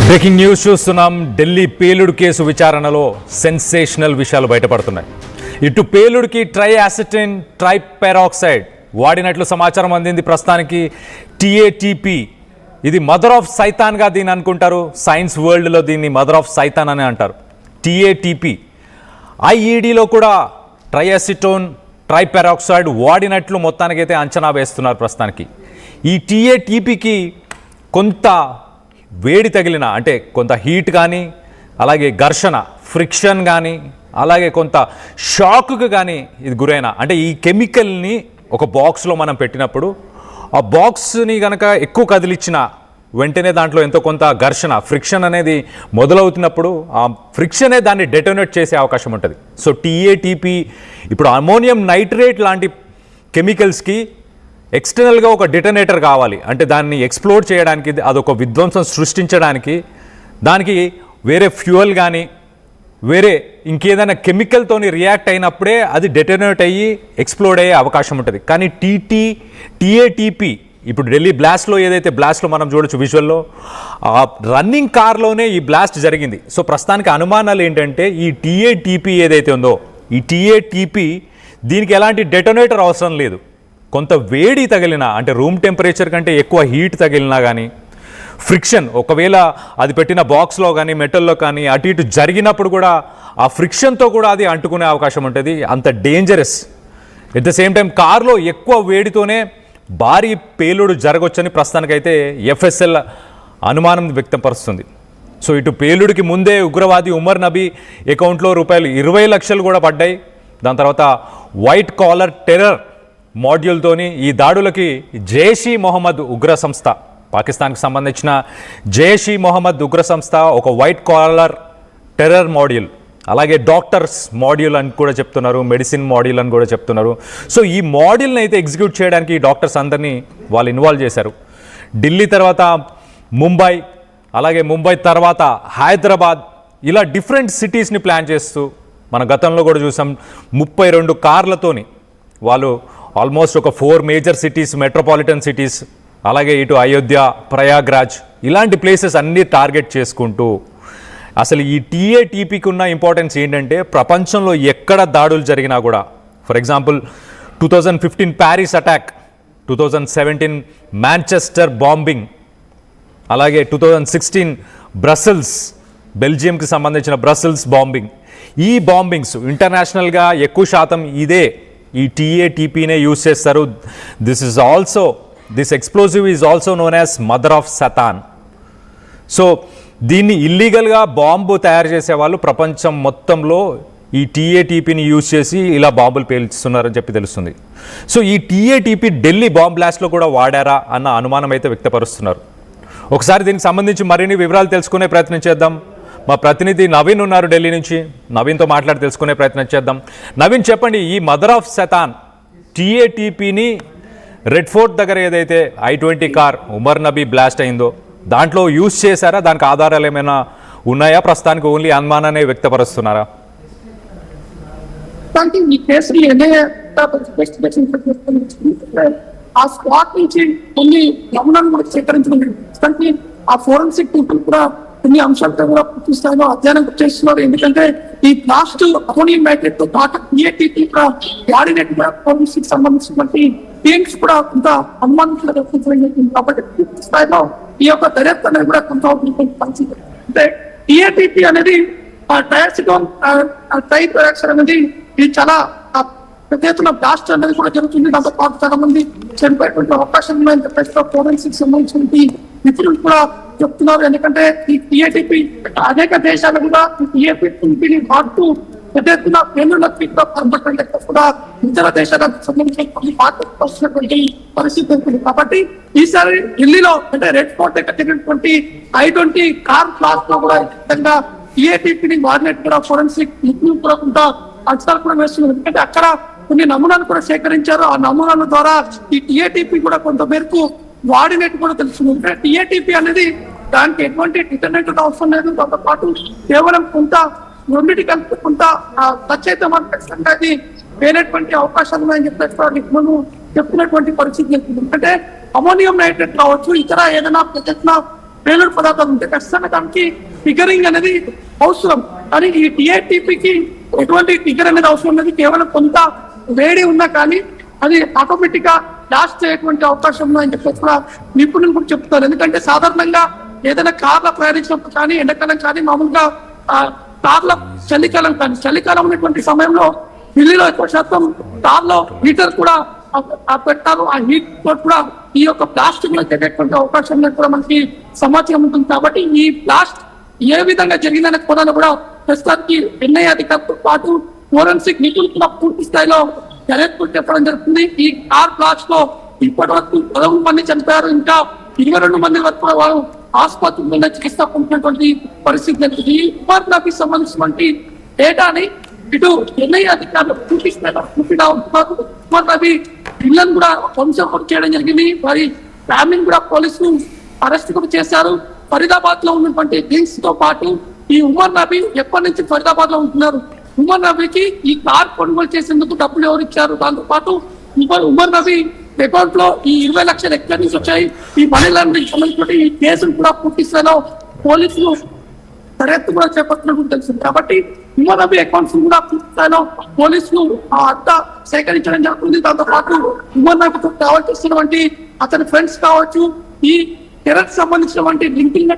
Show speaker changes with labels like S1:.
S1: Breaking news చూస్తున్నాం. ఢిల్లీ పేలుడు case విచారణలో సెన్సేషనల్ విషయాలు బయటపడుతున్నాయి. ఇటు పేలుడుకి ట్రైయాసిటిన్ ట్రైపెరాక్సైడ్ వాడినట్లు సమాచారం అందింది. ప్రస్తుతానికి టీఏటీపీ ఇది మదర్ ఆఫ్ సైతాన్గా దీన్ని అనుకుంటారు. సైన్స్ వరల్డ్లో దీన్ని మదర్ ఆఫ్ సైతాన్ అని అంటారు. టీఏటీపీ ఐఈడీలో కూడా ట్రైయాసిటోన్ ట్రైపెరాక్సైడ్ వాడినట్లు మొత్తానికైతే అంచనా వేస్తున్నారు. ప్రస్తుతానికి ఈ టీఏటీపీకి కొంత వేడి తగిలిన అంటే కొంత హీట్ కానీ అలాగే ఘర్షణ ఫ్రిక్షన్ కానీ అలాగే కొంత షాక్కు కానీ ఇది గురైన అంటే ఈ కెమికల్ని ఒక బాక్స్లో మనం పెట్టినప్పుడు ఆ బాక్స్ని కనుక ఎక్కువ కదిలిచ్చిన వెంటనే దాంట్లో ఎంతో కొంత ఘర్షణ ఫ్రిక్షన్ అనేది మొదలవుతున్నప్పుడు ఆ ఫ్రిక్షనే దాన్ని డెటోనేట్ చేసే అవకాశం ఉంటుంది. సో టీఏటీపీ ఇప్పుడు అమోనియం నైట్రేట్ లాంటి కెమికల్స్కి ఎక్స్టర్నల్గా ఒక డిటనేటర్ కావాలి. అంటే దాన్ని ఎక్స్ప్లోర్ చేయడానికి అదొక విధ్వంసం సృష్టించడానికి దానికి వేరే ఫ్యూయల్ కానీ వేరే ఇంకేదైనా కెమికల్తోని రియాక్ట్ అయినప్పుడే అది డెటనేట్ అయ్యి ఎక్స్ప్లోడ్ అయ్యే అవకాశం ఉంటుంది. కానీ టీఏటీపీ ఇప్పుడు ఢిల్లీ బ్లాస్ట్లో ఏదైతే బ్లాస్ట్లో మనం చూడొచ్చు విజువల్లో ఆ రన్నింగ్ కార్లోనే ఈ బ్లాస్ట్ జరిగింది. సో ప్రస్తుతానికి అనుమానాలు ఏంటంటే ఈ టీఏటీపీ ఏదైతే ఉందో ఈ టీఏటీపీ దీనికి ఎలాంటి డెటోనేటర్ అవసరం లేదు. కొంత వేడి తగిలినా అంటే రూమ్ టెంపరేచర్ కంటే ఎక్కువ హీట్ తగిలినా కానీ ఫ్రిక్షన్ ఒకవేళ అది పెట్టిన బాక్స్లో కానీ మెటల్లో కానీ అటు ఇటు జరిగినప్పుడు కూడా ఆ ఫ్రిక్షన్తో కూడా అది అంటుకునే అవకాశం ఉంటుంది. అంత dangerous. At the same time కార్లో ఎక్కువ వేడితోనే భారీ పేలుడు జరగవచ్చని ప్రస్తుతానికైతే ఎఫ్ఎస్ఎల్ అనుమానం వ్యక్తపరుస్తుంది. సో ఇటు పేలుడికి ముందే ఉగ్రవాది ఉమర్ నబీ అకౌంట్లో రూపాయలు 20 లక్షలు కూడా పడ్డాయి. దాని తర్వాత వైట్ కాలర్ టెర్రర్ మాడ్యూల్తోని ఈ దాడులకి జైష్-ఈ మొహమ్మద్ ఉగ్ర సంస్థ పాకిస్తాన్కి సంబంధించిన జైష్-ఈ మొహమ్మద్ ఉగ్ర సంస్థ ఒక వైట్ కాలర్ టెర్రర్ మాడ్యూల్ అలాగే డాక్టర్స్ మాడ్యూల్ అని కూడా చెప్తున్నారు, మెడిసిన్ మాడ్యూల్ అని కూడా చెప్తున్నారు. సో ఈ మాడ్యూల్ని అయితే ఎగ్జిక్యూట్ చేయడానికి ఈ డాక్టర్స్ అందరినీ వాళ్ళు ఇన్వాల్వ్ చేశారు. ఢిల్లీ తర్వాత ముంబై అలాగే ముంబై తర్వాత హైదరాబాద్ ఇలా డిఫరెంట్ సిటీస్ని ప్లాన్ చేస్తూ మన గతంలో కూడా చూసాం 32 కార్లతోని వాళ్ళు ఆల్మోస్ట్ ఒక 4 మేజర్ సిటీస్ మెట్రోపాలిటన్ సిటీస్ అలాగే ఇటు అయోధ్య ప్రయాగ్రాజ్ ఇలాంటి ప్లేసెస్ అన్నీ టార్గెట్ చేసుకుంటూ అసలు ఈ టీఏటీపీకి ఉన్న ఇంపార్టెన్స్ ఏంటంటే ప్రపంచంలో ఎక్కడ దాడులు జరిగినా కూడా for example 2015 Paris attack, 2017 Manchester bombing అలాగే 2016 బ్రసెల్స్ బెల్జియంకి సంబంధించిన బ్రసెల్స్ బాంబింగ్ ఈ బాంబింగ్స్ ఇంటర్నేషనల్గా ఎక్కువ శాతం ఇదే ఈ టీఏటీపీనే యూజ్ చేస్తారు. This explosive is also known as mother of Satan. So దీన్ని ఇల్లీగల్గా బాంబు తయారు చేసే వాళ్ళు ప్రపంచం మొత్తంలో ఈ టీఏటీపీని యూజ్ చేసి ఇలా బాంబులు పేల్చుతున్నారని చెప్పి తెలుస్తుంది. సో ఈ టీఏటీపీ ఢిల్లీ బాంబ్ బ్లాస్ట్లో కూడా వాడారా అన్న అనుమానం అయితే వ్యక్తపరుస్తున్నారు. ఒకసారి దీనికి సంబంధించి మరిన్ని వివరాలు తెలుసుకునే ప్రయత్నం చేద్దాం. మా ప్రతినిధి నవీన్ ఉన్నారు ఢిల్లీ నుంచి. నవీన్తో మాట్లాడి తెలుసుకునే ప్రయత్నం చేద్దాం. నవీన్ చెప్పండి, ఈ mother of Satan టీఏటీపీని red fort దగ్గర ఏదైతే I-20 car Umar Nabi blast అయిందో దాంట్లో యూజ్ చేశారా? దానికి ఆధారాలు ఏమైనా ఉన్నాయా? ప్రస్తుతానికి ఓన్లీ అనుమానాన్ని వ్యక్తపరుస్తున్నారా?
S2: ఆ స్పాట్ నుంచి కొన్ని నమూనాలు కూడా సేకరించడం ఆ ఫోరెన్సిక్ పీపుల్ కూడా కొన్ని అంశాలతో కూడా పూర్తి స్థాయిలో అధ్యయనం చేస్తున్నారు. ఎందుకంటే ఈ బ్లాస్ట్ అమోనియం నైట్రేట్ తో పాటు టీఏటీపీ కూడా వాడినట్టు కూడా ఫోరెన్సిక్ సంబంధించినటువంటి టీమ్స్ కూడా కొంత అనుమానించడం కాబట్టి పూర్తి స్థాయిలో ఈ యొక్క దర్యాప్తు అనేది కూడా కొంత పరిస్థితి. అంటే టీఏటీపీ అనేది ట్రైయాసిటోన్ ట్రైపెరాక్సైడ్ అనేది ఇది చాలా పెద్ద ఎత్తున బ్లాస్ట్ అనేది కూడా జరుగుతుంది. దాంతో పాటు చాలా మంది చనిపోయేటువంటి అవకాశం ఉన్నాయని చెప్పేసి ఫోరెన్సిక్ సంబంధించిన నిపుణులు కూడా చెప్తున్నారు. ఎందుకంటే ఈ టీఏటీపీ అనేక దేశాలు కూడా ఈ టీఏటీపీని వాడుతూ పెద్ద ఎత్తున పేలుళ్లకి కూడా ఇతర దేశాలకు సంబంధించినటువంటి పరిస్థితి ఉంటుంది. కాబట్టి ఈసారి ఢిల్లీలో అంటే రెడ్ ఫోర్ట్ దగ్గర జరిగినటువంటి I-20 కార్ ఫ్లాష్ లో కూడా విధంగా టీఏటీపీని వాడినట్టు కూడా ఫోరెన్సిక్ నిపుణులు కూడా కొంత అంచనాలు కూడా వేస్తున్నారు. ఎందుకంటే అక్కడ కొన్ని నమూనాలు కూడా సేకరించారు. ఆ నమూనాల ద్వారా ఈ టీఏటీపీ కూడా కొంత మేరకు వాడినట్టు కూడా తెలుస్తుంది. అంటే టీఏటీపీ అనేది దానికి ఎటువంటి డిటర్నెంట్ అవసరం లేదు. దాంతో పాటు కేవలం కొంత రెండింటి కలిపి కొంత టచ్ అయితే మనకు ఖచ్చితంగా అది వేరేటువంటి అవకాశాలు ఉన్నాయని చెప్పేసి మనం చెప్తున్నటువంటి పరిస్థితి. ఎందుకంటే అమోనియం నైట్రేట్ కావచ్చు ఇతర ఏదైనా పేలుడు పదార్థాలు ఉంటే ఖచ్చితంగా దానికి ఫిగరింగ్ అనేది అవసరం. కానీ ఈ టిఐటిపికి ఎటువంటి ఫిగర్ అనేది అవసరం లేదు. కేవలం కొంత వేడి ఉన్నా కానీ అది ఆటోమేటిక్ గా లాస్ట్ అయ్యేటువంటి అవకాశం ఉందని చెప్పేసి కూడా నిపుణులు కూడా చెప్తారు. ఎందుకంటే సాధారణంగా ఏదైనా కార్లో ప్రయాణించినప్పుడు కానీ ఎండాకాలం కానీ మామూలుగా కార్ల చలికాలం ఉన్నటువంటి సమయంలో ఢిల్లీలో ఎక్కువ శాతం కార్లో హీటర్ కూడా పెట్టారు. ఆ హీట్ కూడా ఈ యొక్క ప్లాస్టిక్ లో జరిగేటువంటి అవకాశం కూడా మనకి సమాచారం ఉంటుంది. కాబట్టి ఈ బ్లాస్ట్ ఏ విధంగా జరిగిందనే కోణాలు కూడా ప్రస్తుతానికి ఎన్ఐ అధికారులతో పాటు ఫోరెన్సిక్ నిపుణులు కూడా పూర్తి స్థాయిలో దర్యాప్తు చెప్పడం జరుగుతుంది. ఈ కార్ బ్లాస్ట్ లో ఇప్పటి వరకు 11 మంది చనిపోయారు. ఇంకా 22 మంది వరకు వారు ఆసుపత్రిలో చికిత్స పొందినటువంటి పరిస్థితి జరుగుతుంది. ఈ ఉమర్ నబీ సంబంధించినటువంటి డేటాని ఇటు ఎన్ఐ అధికారులు పూర్తి స్థాయిలో ఉంటున్నారు. ఉమర్ నబీ ఇళ్లను కూడా వంశం చేయడం జరిగింది. వారి ఫ్యామిలీని కూడా పోలీసులు అరెస్ట్ కూడా చేశారు. ఫరీదాబాద్ లో ఉన్నటువంటి లింక్స్ తో పాటు ఈ ఉమర్ నబీ ఎప్పటి నుంచి ఫరీదాబాద్ లో ఉంటున్నారు, ఉమర్ నబీకి ఈ కార్ కొనుగోలు చేసేందుకు డబ్బులు ఎవరు ఇచ్చారు, దాంతో పాటు ఉమర్ నబీ అకౌంట్ లో ఈ 20 లక్షలు ఎక్కడి నుంచి వచ్చాయి, ఈ మనీ లాండరింగ్ సంబంధించిన ఈ కేసులు కూడా పూర్తి స్థాయిలో పోలీసులు దర్యాప్తు కూడా చేపట్టినట్టు తెలిసింది. కాబట్టి ఉమర్ నబీ అకౌంట్స్ కూడా పూర్తి స్థాయిలో పోలీసులు అంతా సేకరించడం జరుగుతుంది. దాంతో పాటు ఉమర్ నబీతో ట్రావెల్ చేస్తున్నటువంటి అతని ఫ్రెండ్స్ కావచ్చు, ఈ టెర్రర్ సంబంధించినటువంటి లింకింగ్